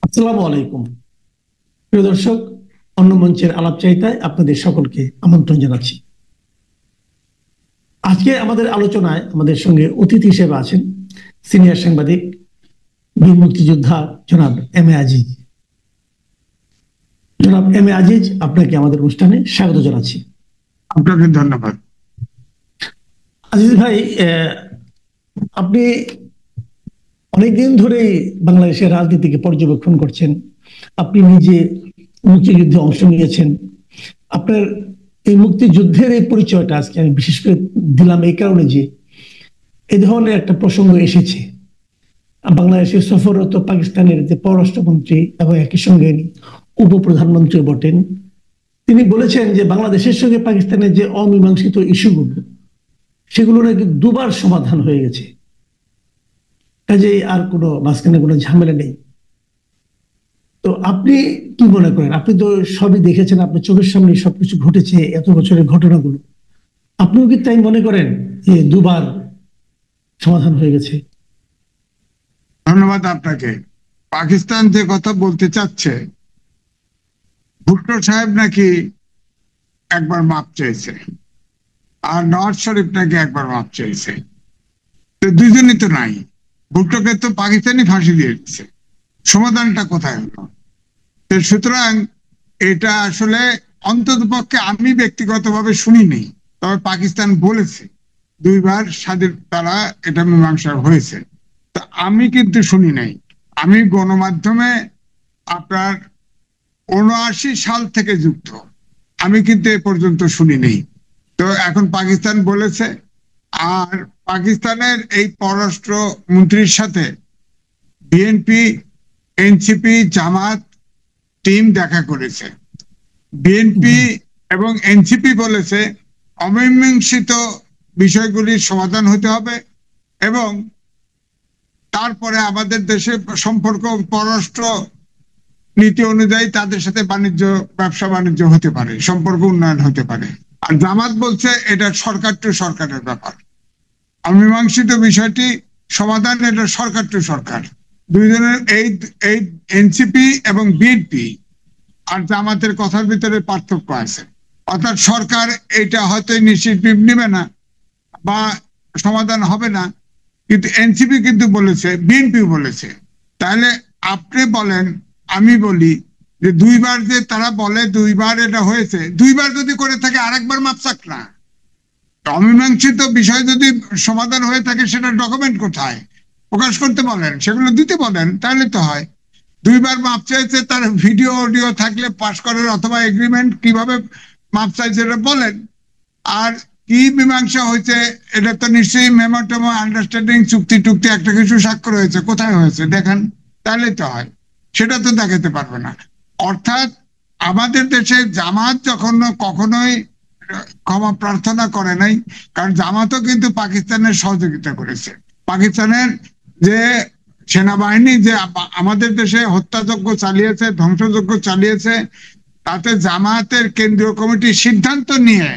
আসসালামু আলাইকুম প্রিয় দর্শক, অন্য মঞ্চের আলাপচারিতায় আপনাদের সকলকে আমন্ত্রণ জানাচ্ছি। আজকে আমাদের আলোচনায় আমাদের সঙ্গে অতিথি হিসেবে আছেন সিনিয়র সাংবাদিক বীর মুক্তিযোদ্ধা জনাব এম এ আজিজ। জনাব এম এ আজিজ, আপনাকে আমাদের অনুষ্ঠানে স্বাগত জানাচ্ছি। আপনাকে ধন্যবাদ। আজিজ ভাই, আপনি অনেকদিন ধরেই বাংলাদেশের রাজনীতিকে পর্যবেক্ষণ করছেন। আপনি নিজে মুক্তিযুদ্ধে অংশ নিয়েছেন। আপনার এই মুক্তিযুদ্ধের এই পরিচয়টা আজকে আমি বিশেষ করে দিলাম এই কারণে যে এই ধরনের একটা প্রসঙ্গ এসেছে। বাংলাদেশের সফররত পাকিস্তানের যে পররাষ্ট্রমন্ত্রী এবং একই সঙ্গে উপপ্রধানমন্ত্রী বটেন, তিনি বলেছেন যে বাংলাদেশের সঙ্গে পাকিস্তানের যে অমীমাংসিত ইস্যুগুলো, সেগুলো নাকি দুবার সমাধান হয়ে গেছে, কাজেই আর কোনো মাঝখানে কোনো ঝামেলা নেই। তো আপনি কি মনে করেন? আপনি তো সবই দেখেছেন, আপনার চোখের সামনে সবকিছু ঘটেছে, এত বছরের ঘটনাগুলো। আপনিও কি তাই মনে করেন যে দুবার সমাধান হয়ে গেছে? ধন্যবাদ আপনাকে। পাকিস্তান যে কথা বলতে চাচ্ছে, ভুট্টো সাহেব নাকি একবার মাপ চেয়েছে, আর নওয়াজ শরীফ নাকি একবার মাপ চেয়েছে। তো দুজনই তো নাই। ভুট্টোকে তো পাকিস্তানি ফাঁসি দিয়ে দিচ্ছে, সমাধানটা কোথায় হলো? তো সুতরাং এটা আসলে অন্তত পক্ষে আমি ব্যক্তিগতভাবে শুনিনি, তবে পাকিস্তান বলেছে দুইবার স্বাধীন তারা এটা মীমাংসা হয়েছে। তা আমি কিন্তু শুনি নাই। আমি গণমাধ্যমে আপনার ৭৯ সাল থেকে যুক্ত, আমি কিন্তু এ পর্যন্ত শুনি নেই। তো এখন পাকিস্তান বলেছে, আর পাকিস্তানের এই পররাষ্ট্র মন্ত্রীর সাথে বিএনপি, এনসিপি, জামাত টিম দেখা করেছে। বিএনপি এবং এনসিপি বলেছে অমীমাংসিত বিষয়গুলির সমাধান হতে হবে, এবং তারপরে আমাদের দেশে সম্পর্ক পররাষ্ট্র নীতি অনুযায়ী তাদের সাথে ব্যবসা বাণিজ্য হতে পারে, সম্পর্ক উন্নয়ন হতে পারে। আর জামাত বলছে এটা সরকার টু সরকারের ব্যাপার, অমীমাংসিত বিষয়টি সমাধান এটা সরকার টু সরকার। দুইজনের এই এনসিপি এবং বিএনপি আর জামাতের কথার ভিতরে পার্থক্য আছে। অর্থাৎ সরকার এটা হয়তো ইনিশিয়েটিভ নেবে না বা সমাধান হবে না, কিন্তু এনসিপি কিন্তু বলেছে, বিএনপি বলেছে। তাহলে আপনি বলেন, আমি বলি যে দুইবার যে তারা বলে দুইবার এটা হয়েছে, দুইবার যদি করে থাকে আরেকবার মাপ চাক না। অমীমাংসিত বিষয় যদি সমাধান হয়ে থাকে সেটা ডকুমেন্ট কোথায় প্রকাশ করতে বলেন, সেগুলো দিতে বলেন, তাহলে তো হয়। দুইবার মাপ চাইছে, তার ভিডিও অডিও থাকলে পাশ করার, অথবা এগ্রিমেন্ট কিভাবে মাপ চাইছে এটা বলেন। আর কি মীমাংসা হয়েছে এটা তো নিশ্চয়ই মেমোটেমো, আন্ডারস্ট্যান্ডিং, চুক্তি টুক্তি একটা কিছু স্বাক্ষর হয়েছে, কোথায় হয়েছে দেখান, তাহলে তো হয়। সেটা তো দেখাতে পারবে না। অর্থাৎ আমাদের দেশে জামাত যখন কখনোই ক্ষমা প্রার্থনা করে নাই, কারণ জামাতও কিন্তু পাকিস্তানের সহযোগিতা করেছে। পাকিস্তানের যে সেনাবাহিনী যে আমাদের দেশে হত্যাযজ্ঞ চালিয়েছে, ধ্বংসযজ্ঞ চালিয়েছে, তাতে জামায়াতের কেন্দ্রীয় কমিটি সিদ্ধান্ত নিয়ে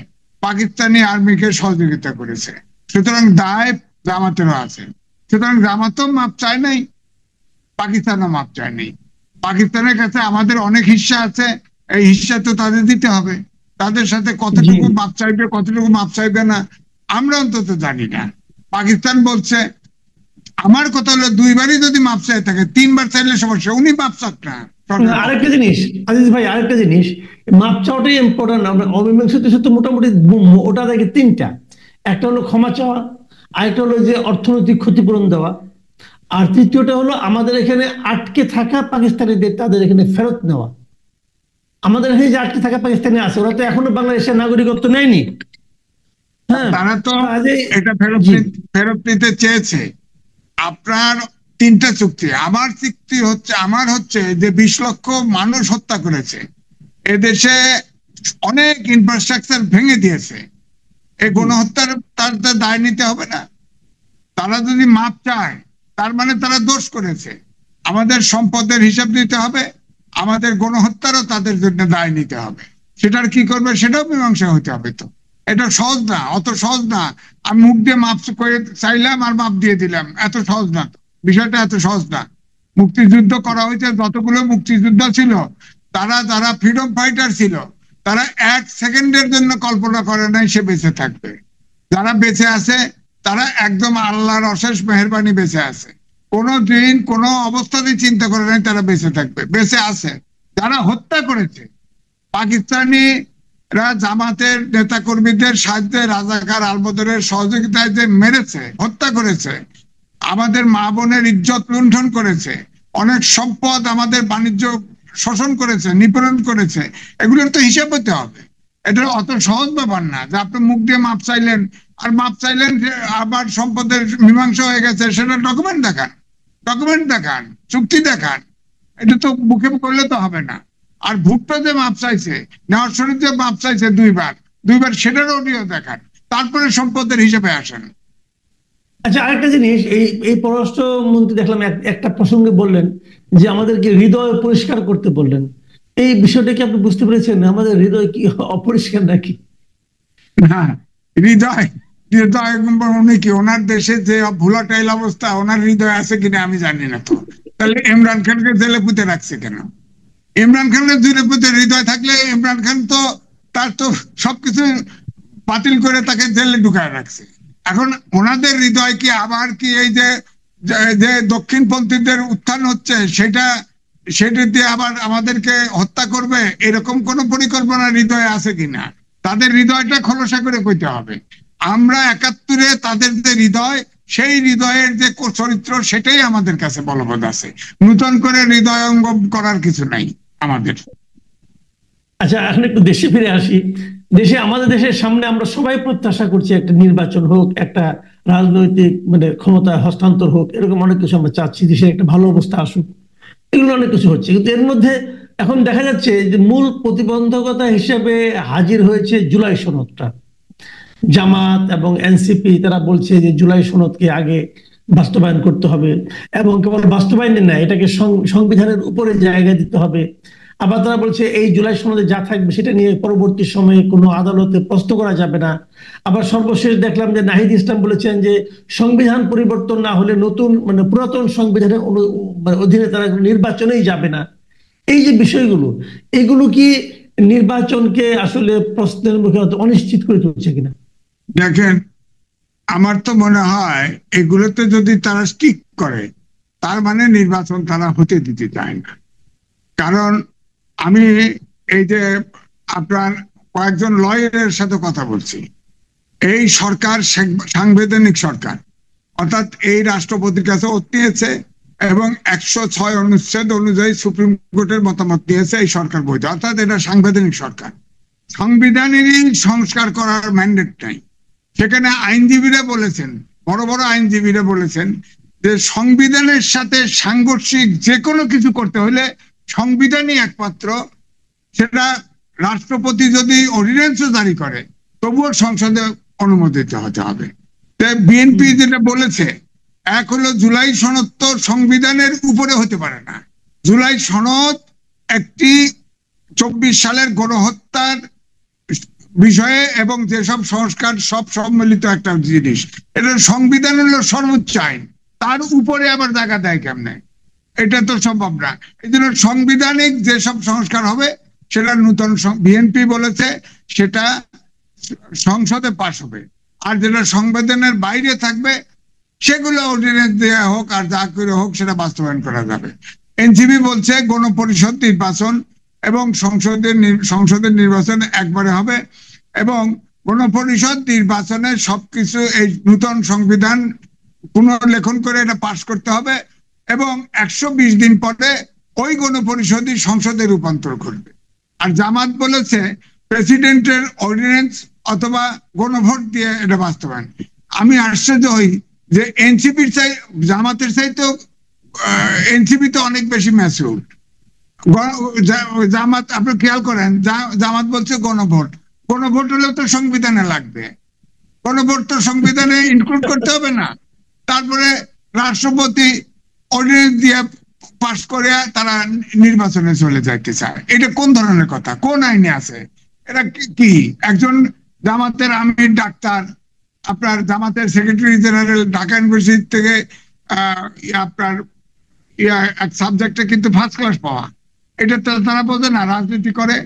পাকিস্তানি আর্মিকে সহযোগিতা করেছে। সুতরাং দায় জামাতেরও আছে। সুতরাং জামাতও মাপ চায় নাই, পাকিস্তানও মাপ চায় নাই। পাকিস্তানের কাছে আমাদের অনেক হিস্সা আছে, এই হিস্সা তো তাদের দিতে হবে। তাদের সাথে কতটুকু মাপ চাইবে, কতটুকু মাপ চাইবে না আমরা অন্তত জানি না। পাকিস্তান বলছে, আমার কথা হলো দুইবারই যদি মাপ চাই থাকে, তিনবার চাইলে সমস্যা, উনি মাপ চাক না। আরেকটা জিনিস আজিজ ভাই, আরেকটা জিনিস, মাপ চাওয়াটাই ইম্পর্টেন্ট। অমীমাংসিত তো মোটামুটি ওটা দেখে তিনটা। একটা হলো ক্ষমা চাওয়া, আরেকটা হলো যে অর্থনৈতিক ক্ষতিপূরণ দেওয়া, আর তৃতীয়টা হলো আমাদের এখানে আটকে থাকা পাকিস্তানিদের তাদের এখানে ফেরত নেওয়া। আমাদের এখানে যে আটকে থাকা পাকিস্তানি আছে, ওরা তো এখনো বাংলাদেশের নাগরিকত্ব নেয়নি। হ্যাঁ, তারা তো এটা ফেরত নিতে চেয়েছে। আপনার তিনটা চুক্তি, আমার চুক্তি হচ্ছে, আমার হচ্ছে যে 20 লক্ষ মানুষ হত্যা করেছে, এদেশে অনেক ইনফ্রাস্ট্রাকচার ভেঙে দিয়েছে, এই গণহত্যার তার দায় নিতে হবে না? তারা যদি মাপ চায় তার মানে তারা দোষ করেছে। আমাদের সম্পদের হিসাব দিতে হবে, আমাদের গণহত্যারও তাদের জন্য দায় নিতে হবে। সেটার কি করবে সেটাও মীমাংসা হতে হবে। তো এটা সহজ না, অত সহজ না। আমি মুখ দিয়ে মাপ করে চাইলাম আর মাপ দিয়ে দিলাম, এত সহজ না। বিষয়টা এত সহজ না। মুক্তিযুদ্ধ করা হয়েছে, যতগুলো মুক্তিযুদ্ধ ছিল তারা যারা ফ্রিডম ফাইটার ছিল তারা এক সেকেন্ডের জন্য কল্পনা করে নাই সে বেঁচে থাকবে। যারা বেঁচে আছে তারা একদম আল্লাহর অশেষ মেহেরবানি বেঁচে আছে, কোনো দিন কোনো অবস্থাতেই চিন্তা করে নাই তারা বেঁচে থাকবে, বেঁচে আছে। যারা হত্যা করেছে পাকিস্তানিরা জামাতের নেতা কর্মীদের সাহায্যে রাজাকার আলবদরের সহযোগিতায় যে মেরেছে, হত্যা করেছে, আমাদের মা বোনের ইজ্জত লুণ্ঠন করেছে, অনেক সম্পদ আমাদের বাণিজ্য শোষণ করেছে, নিপীড়ন করেছে, এগুলোর তো হিসাব হতে হবে। এটা অত সহজ ব্যাপার না যে আপনি মুখ দিয়ে মাপ চাইলেন আর মাপ চাইলেন যে আবার সম্পদের মীমাংসা হয়ে গেছে, সেটা ডকুমেন্ট দেখান, ডকুমেন্ট দেখান, চুক্তি দেখান। এটা তো মুখে করলে তো হবে না। আর ভুট্টো যে মাপ চাইছে, নেওয়াজ শরীফ যে মাপ চাইছে দুইবার, সেটার অডিও দেখান, তারপরে সম্পদের হিসেবে আসেন। আচ্ছা, আরেকটা জিনিস, এই পররাষ্ট্রমন্ত্রী দেখলাম একটা প্রসঙ্গে বললেন যে আমাদেরকে হৃদয় পরিষ্কার করতে বললেন। এই বিষয়টা কি আপনি বুঝতে পেরেছেন? আমাদের হৃদয় কি অপরিষ্কার নাকি? না, হৃদয় হৃদয় উনি কি ওনার দেশে যে ভোলাটাইল অবস্থা, ওনার হৃদয় আছে কিনা আমি জানি না। তো তাহলে ইমরান খানকে জেলে পুঁতে রাখছে কেন? ইমরান খানের জেলে পুঁতে হৃদয় থাকলে ইমরান খান তো তার তো সবকিছু বাতিল করে তাকে জেলে ঢুকায় রাখছে। এখন ওনাদের হৃদয় কি আবার কি এই যে যে দক্ষিণপন্থীদের উত্থান হচ্ছে সেটা দিয়ে আবার আমাদেরকে হত্যা করবে, এরকম কোন পরিকল্পনা হৃদয়ে আছে কিনা? তাদের হৃদয়টা খোলসা করে কইতে হবে। আমরা ৭১-এ তাদের যে হৃদয়, সেই হৃদয়ের যে চরিত্র সেটাই আমাদের কাছে বলবৎ আছে, নতুন করে হৃদয়ঙ্গম করার কিছু নাই আমাদের। আচ্ছা, এখন একটু দেশে ফিরে আসি। আমাদের দেশের সামনে আমরা সবাই প্রত্যাশা করছি একটা নির্বাচন হোক, একটা রাজনৈতিক ক্ষমতা হস্তান্তর হোক, এরকম অনেক কিছু আমরা চাচ্ছি, দেশের একটা ভালো অবস্থা আসুক, এগুলো অনেক কিছু হচ্ছে। কিন্তু এর মধ্যে এখন দেখা যাচ্ছে যে মূল প্রতিবন্ধকতা হিসেবে হাজির হয়েছে জুলাই সনদটা। জামাত এবং এনসিপি তারা বলছে যে জুলাই সনদকে আগে বাস্তবায়ন করতে হবে, এবং কেবল বাস্তবায়নে না, এটাকে সংবিধানের উপরে জায়গা দিতে হবে। আবার তারা বলছে এই জুলাই সনদে যা থাকবে সেটা নিয়ে পরবর্তী সময়ে কোনো আদালতে প্রশ্ন করা যাবে না। আবার সর্বশেষ দেখলাম যে নাহিদ ইসলাম বলেছেন যে সংবিধান পরিবর্তন না হলে নতুন পুরাতন সংবিধানের অধীনে তারা নির্বাচনেই যাবে না। এই যে বিষয়গুলো, এগুলো কি নির্বাচনকে আসলে প্রশ্নের মুখে অনিশ্চিত করে তুলছে কিনা? দেখেন, আমার তো মনে হয় এগুলোতে যদি তারা স্টিক করে তার মানে নির্বাচন তারা হতে দিতে চায় না। কারণ আমি এই যে আপনার কয়েকজন লয়ারের সাথে কথা বলছি, এই সরকার সাংবিধানিক সরকার, অর্থাৎ এই রাষ্ট্রপতির কাছে ওত নিয়েছে এবং ১০৬ অনুচ্ছেদ অনুযায়ী সুপ্রিম কোর্টের মতামত দিয়েছে এই সরকার বৈধ, অর্থাৎ এটা সাংবিধানিক সরকার। সংবিধানেরই সংস্কার করার ম্যান্ডেট নাই। সেখানে আইনজীবীরা বলেছেন, বড় বড় আইনজীবীরা বলেছেন যে সংবিধানের সাথে সাংঘর্ষিক যে কোনো কিছু করতে হলে সংবিধানই একমাত্র, সেটা রাষ্ট্রপতি যদি অর্ডিন্যান্সও জারি করে তবুও সংসদে অনুমোদিত হতে হবে। বিএনপি যেটা বলেছে, এক হলো জুলাই সনদ তো সংবিধানের উপরে হতে পারে না। জুলাই সনদ একটি ২৪ সালের গণহত্যার বিষয়ে এবং যেসব সংস্কার সব সম্মিলিত একটা জিনিস, এটা সংবিধান হলো সর্বোচ্চ আইন, তার উপরে আবার জায়গা দেয় কেমনে? এটা তো সম্ভব না। এই জন্য সাংবিধানিক যেসব সংস্কার হবে সেটা নতুন, বিএনপি বলেছে সেটা সংসদে পাশ হবে, আর যেটা সংবিধানের বাইরে থাকবে সেগুলো অর্ডিন্যান্স দেওয়া হোক আর যা করে হোক সেটা বাস্তবায়ন করা যাবে। এনসিপি বলছে গণপরিষদ নির্বাচন এবং সংসদের নির্বাচন একবারে হবে, এবং গণপরিষদ নির্বাচনে সবকিছু এই নতুন সংবিধান পুনর্লেখন করে এটা পাশ করতে হবে, এবং ১২০ দিন পরে ওই গণপরিষদই সংসদে রূপান্তর করবে। আর জামাত বলেছে প্রেসিডেন্টের অর্ডিন্যান্স অথবা গণভোট দিয়ে এটা বাস্তবায়ন। আমি আশ্চর্য হই যে এনসিপির চাই, জামাতের চাইতেও এনসিপি তো অনেক বেশি ম্যাচিউর। জামাত আপনি খেয়াল করেন, জামাত বলছে গণভোট, গণভোট হলেও তো সংবিধানে লাগবে, গণভোট তো সংবিধানে ইনক্লুড করতে হবে না? তারপরে রাষ্ট্রপতি অর্ডিন্যান্স দিয়ে পাশ করে তারা নির্বাচনে চলে যাইতে চায়। এটা কোন ধরনের কথা? কোন আইনে আছে? এটা কি? একজন জামাতের আমির ডাক্তার, আপনার জামাতের সেক্রেটারি জেনারেল ঢাকা ইউনিভার্সিটি থেকে আপনার এক সাবজেক্টে কিন্তু ফার্স্ট ক্লাস পাওয়া। এটা তো তারা বোঝে না, রাজনীতি করে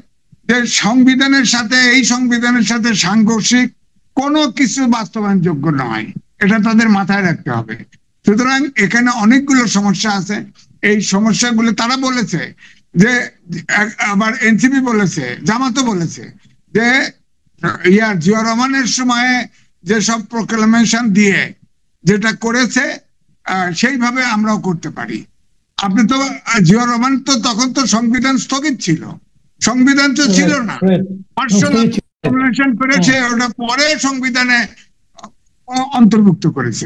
যে সংবিধানের সাথে, এই সংবিধানের সাথে সাংঘর্ষিক কোনো কিছু বাস্তবায়নযোগ্য নয়, এটা তাদের মাথায় রাখতে হবে। সুতরাং এখানে অনেকগুলো সমস্যা আছে। এই সমস্যাগুলো তারা বলেছে যে, আবার এনসিপি বলেছে, জামাতও বলেছে যে জিয়া রহমানের সময়ে যেসব প্রোক্লামেশন দিয়ে যেটা করেছে সেইভাবে আমরাও করতে পারি। আপনি তো জিয়া রহমান তো তখন তো সংবিধান স্থগিত ছিল, সংবিধান তো ছিল না, পার্সোনাল প্রোক্লামেশন করেছে, ওটা পরে সংবিধানে অন্তর্ভুক্ত করেছে।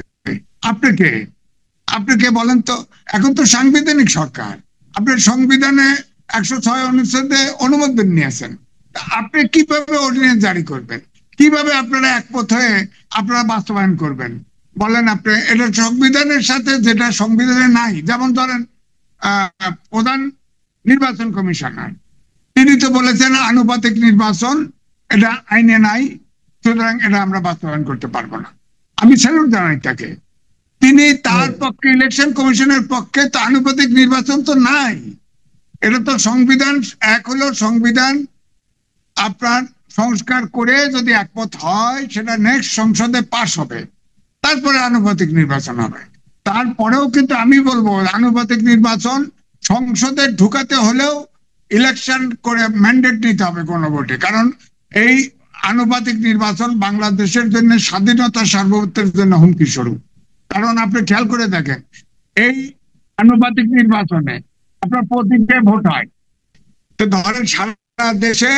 আপনি কে বলেন তো? এখন তো সাংবিধানিক সরকার, আপনার সংবিধানে 106 অনুচ্ছেদে অনুমোদন নিয়েছেন, আপনি কিভাবে অর্ডিন্যান্স জারি করবেন? কিভাবে আপনারা একমত হয়ে আপনারা বাস্তবায়ন করবেন বলেন আপনি? এটা সংবিধানের সাথে যেটা সংবিধানে নাই, যেমন ধরেন প্রধান নির্বাচন কমিশনার, তিনি তো বলেছেন আনুপাতিক নির্বাচন এটা আইনে নাই, সুতরাং এটা আমরা বাস্তবায়ন করতে পারবো না। আমি স্যালুট জানাই তাকে, তিনি তার পক্ষে, ইলেকশন কমিশনের পক্ষে তো আনুপাতিক নির্বাচন তো নাই। এটা তো সংবিধান, এক হলো সংবিধান আপনার সংস্কার করে যদি একমত হয় সেটা নেক্সট সংসদে পাস হবে, তারপরে আনুপাতিক নির্বাচন হবে। তারপরেও কিন্তু আমি বলবো আনুপাতিক নির্বাচন সংসদে ঢুকাতে হলেও ইলেকশন করে ম্যান্ডেট নিতে হবে গণভোটে, কারণ এই আনুপাতিক নির্বাচন বাংলাদেশের জন্য স্বাধীনতা সার্বভৌমত্বের জন্য হুমকি স্বরূপ। কারণ আপনি খেয়াল করে দেখেন, এই আনুপাতিক নির্বাচনে আপনার প্রতিটা ভোট হয়, তো ধরেন সারা দেশে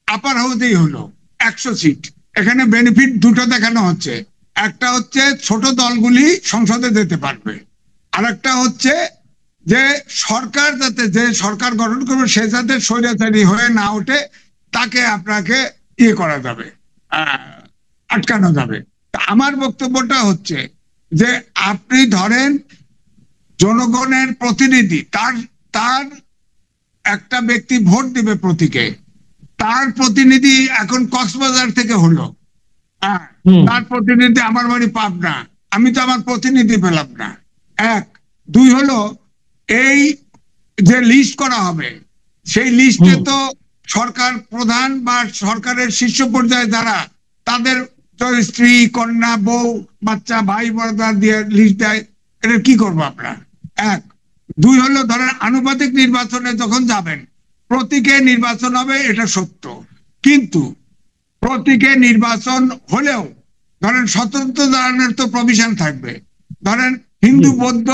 আপার হাউসেই হলো 100 সিট, এখানে বেনিফিট দুটো দেখানো হচ্ছে, একটা হচ্ছে ছোট দলগুলি সংসদে যেতে পারবে, আর একটা হচ্ছে যে সরকার যাতে, যে সরকার গঠন করবে সে যাতে স্বৈরাচারী হয়ে না ওঠে, তাকে আপনাকে ইয়ে করা যাবে, আটকানো যাবে। আমার বক্তব্যটা হচ্ছে যে আপনি ধরেন জনগণের প্রতিনিধি, তার একটা ব্যক্তি ভোট দিবে প্রতীকে, তার প্রতিনিধি এখন কক্সবাজার থেকে হলো, তার প্রতিনিধি আমার বাড়ি পাবনা, আমি তো আমার প্রতিনিধি পেলাম না। এক, দুই হলো এই যে লিস্ট করা হবে সেই লিস্টে তো সরকার প্রধান বা সরকারের শীর্ষ পর্যায়ে যারা, তাদের স্ত্রী, কন্যা, বউ, বাচ্চা, ভাই ব্রাদার দিয়ে লিস্ট দেয়, এটা কি করবো আপনারা? এক, দুই হলো ধরেন আনুপাতিক নির্বাচনে যখন যাবেন প্রতীকে নির্বাচন হবে, এটা সত্য, কিন্তু প্রতীকে নির্বাচন হলেও ধরেন স্বতন্ত্র দাঁড়ানোর তো প্রভিশন থাকবে। ধরেন হিন্দু, বৌদ্ধ,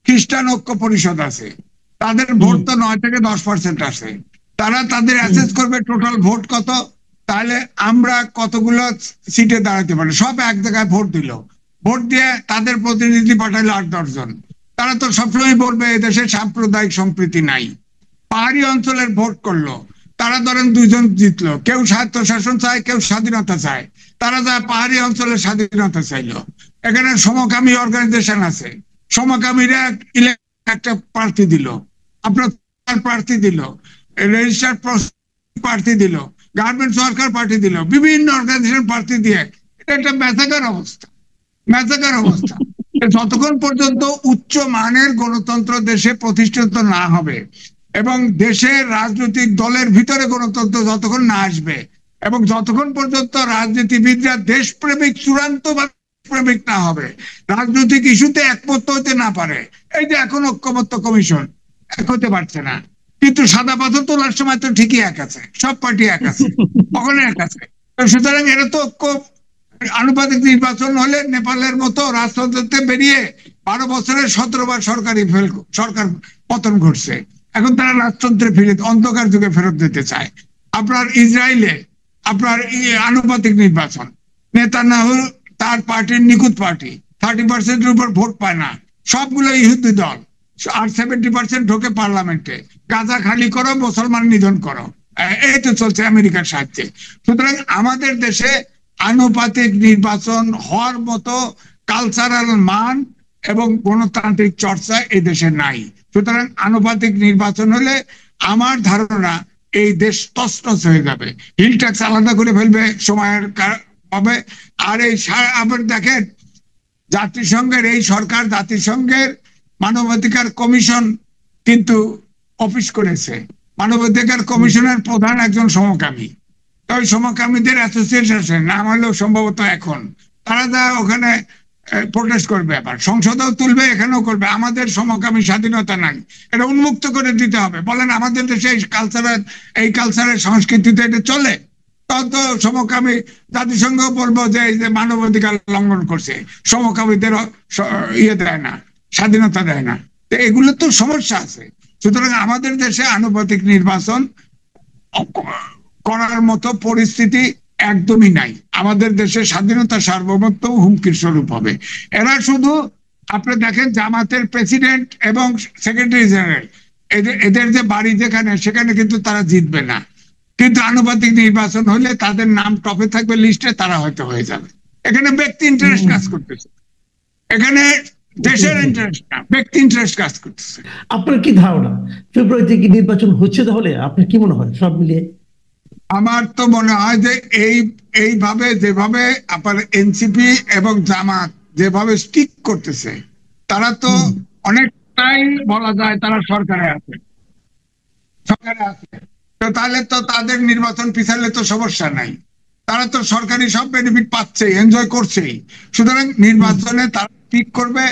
খ্রিস্টান ঐক্য পরিষদ আছে, তাদের ভোট তো 9 থেকে 10% আছে, তারা তাদের অ্যাসেস করবে টোটাল ভোট কত, তাহলে আমরা কতগুলো সিটে দাঁড়াতে পারি। সব এক জায়গায় ভোট দিল, ভোট দিয়ে তাদের প্রতিনিধি পাঠাইলো 8-10 জন, তারা তো সবসময় বলবে এদেশে সাম্প্রদায়িক সম্প্রীতি নাই। পাহাড়ি অঞ্চলের ভোট করলো, তারা ধরেন 2 জন জিতলো, কেউ স্বায়ত্তশাসন চায়, কেউ স্বাধীনতা চায়, তারা যায় পাহাড়ি অঞ্চলের স্বাধীনতা চাইলো। এখানে সমকামী অর্গানাইজেশন আছে, সমকামীরা একটা প্রার্থী দিল, আপনার প্রার্থী দিল, রেজিস্টার্ড প্রার্থী দিল, গার্মেন্টস ওয়ার্কার পার্টি দিল, বিভিন্ন অর্গানাইজেশন প্রার্থী দিয়ে, এটা একটা ম্যাসাকার অবস্থা, ম্যাসাকার অবস্থা। যতক্ষণ পর্যন্ত উচ্চ মানের গণতন্ত্র দেশে প্রতিষ্ঠিত না হবে এবং দেশের রাজনৈতিক দলের ভিতরে গণতন্ত্র যতক্ষণ না আসবে এবং যতক্ষণ পর্যন্ত রাজনীতিবিদরা দেশপ্রেমিক, চূড়ান্ত প্রেমিক না হবে, রাজনৈতিক ইস্যুতে একমত হতে না পারে, এই যে এখন ঐক্যমত্য কমিশন এক হতে পারছে না, কিন্তু সাদা পাথর তোলার সময় তো ঠিকই এক আছে, সব পার্টি এক আছে, ওখানে এক আছে। সুতরাং এটা তো ঐক্য। আনুপাতিক নির্বাচন হলে নেপালের মতো রাজতন্ত্রতে বেরিয়ে 12 বছরে 17 বার সরকার পতন ঘটছে, এখন তারা রাজতন্ত্রে ফিরে, অন্ধকার যুগে ফেরত যেতে চায়। আপনার ইসরায়েলে আপনার আনুপাতিক নির্বাচন, নেতানিয়াহু তার পার্টির নিখুঁত পার্টি 30%-এর উপর ভোট পায় না, সবগুলো ইহুদি দল, আর 70% ঢোকে পার্লামেন্টে, গাজা খালি করো, মুসলমান নিধন করো, এই তো চলছে আমেরিকার সাহায্যে। সুতরাং আমাদের দেশে আনুপাতিক নির্বাচন হওয়ার মতো কালচারাল মান এবং গণতান্ত্রিক চর্চা এই দেশে নাই। সুতরাং আনুপাতিক নির্বাচন হলে আমার ধারণা এই দেশ তছনছ হয়ে যাবে, হিল ট্যাক্স আলাদা করে ফেলবে সময়ের হবে। আর এই আবার দেখেন জাতিসংঘের এই সরকার জাতিসংঘের মানবাধিকার কমিশন কিন্তু অফিস করেছে। মানবাধিকার কমিশনের প্রধান একজন সমকামী, তো ওই সমকামীদের অ্যাসোসিয়েশন নাম হলো সম্ভবত এখন, তারা যা ওখানে প্রোটেস্ট করবে, আবার সংসদেও তুলবে, এখানেও করবে। আমাদের সমকামী স্বাধীনতা নাই, এটা উন্মুক্ত করে দিতে হবে। বলেন আমাদের দেশে এই কালচারের সংস্কৃতিতে এটা চলে? তত সমকামী জাতিসংঘ বলবো যে এই যে মানবাধিকার লঙ্ঘন করছে, সমকামীদের ইয়ে দেয় না, স্বাধীনতা দেয় না। তো এগুলো তো সমস্যা আছে। সুতরাং আমাদের দেশে আনুপাতিক নির্বাচন করার মতো পরিস্থিতি একদমই নাই। আমাদের দেশে স্বাধীনতা সার্বভৌমত্ব হুমকির স্বরূপ হবে। এরা শুধু আপনি দেখেন জামাতের প্রেসিডেন্ট এবং সেক্রেটারি জেনারেল, এদের যে বাড়ি যেখানে, সেখানে কিন্তু তারা জিতবে না, কিন্তু আনুপাতিক নির্বাচন হলে তাদের নাম টপে থাকবে লিস্টে, তারা হয়তো হয়ে যাবে। এখানে ব্যক্তি ইন্টারেস্ট কাজ করতেছে, এখানে দেশের ইন্টারেস্ট না, ব্যক্তি ইন্টারেস্ট কাজ করতেছে। আপনার কি ধারণা ফেব্রুয়ারিতে কি নির্বাচন হচ্ছে? তাহলে আপনার কি মনে হয় সব মিলিয়ে? আমার তো মনে হয় যে এইভাবে যেভাবে আপনার এনসিপি এবং জামাত যেভাবে স্টিক করতেছে, তারা তো অনেকটাই বলা যায় তারা সরকারে আছে। তো তাহলে তো তাদের নির্বাচন পিছালে তো সমস্যা নাই, তারা তো সরকারি সব বেনিফিট পাচ্ছে, এনজয় করছেই। সুতরাং নির্বাচনে তারা ঠিক করবে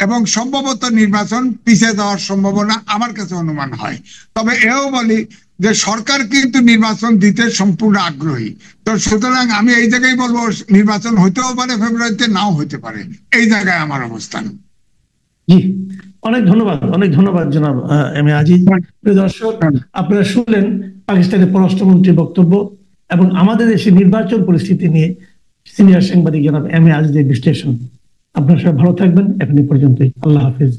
এবং সম্ভবত নির্বাচন পিছিয়ে যাওয়ার সম্ভাবনা আমার কাছে অনুমান হয়। তবে এও বলি যে সরকার কিন্তু নির্বাচন দিতে সম্পূর্ণ আগ্রহী। তো সুতরাং আমি এই জায়গায় বলবো নির্বাচন হইতেও পারে ফেব্রুয়ারিতে, নাও হইতে পারে। এই জায়গায় আমার অবস্থান। জি, অনেক ধন্যবাদ জনাব এম এ আজিজ। প্রিয় দর্শক, আপনারা শুনলেন পাকিস্তানের পররাষ্ট্রমন্ত্রীর বক্তব্য এবং আমাদের দেশে নির্বাচন পরিস্থিতি নিয়ে সিনিয়র সাংবাদিক জনাব এম এ আজিজের বিশ্লেষণ। আপনারা সবাই ভালো থাকবেন। এখন এই পর্যন্তই। আল্লাহ হাফিজ।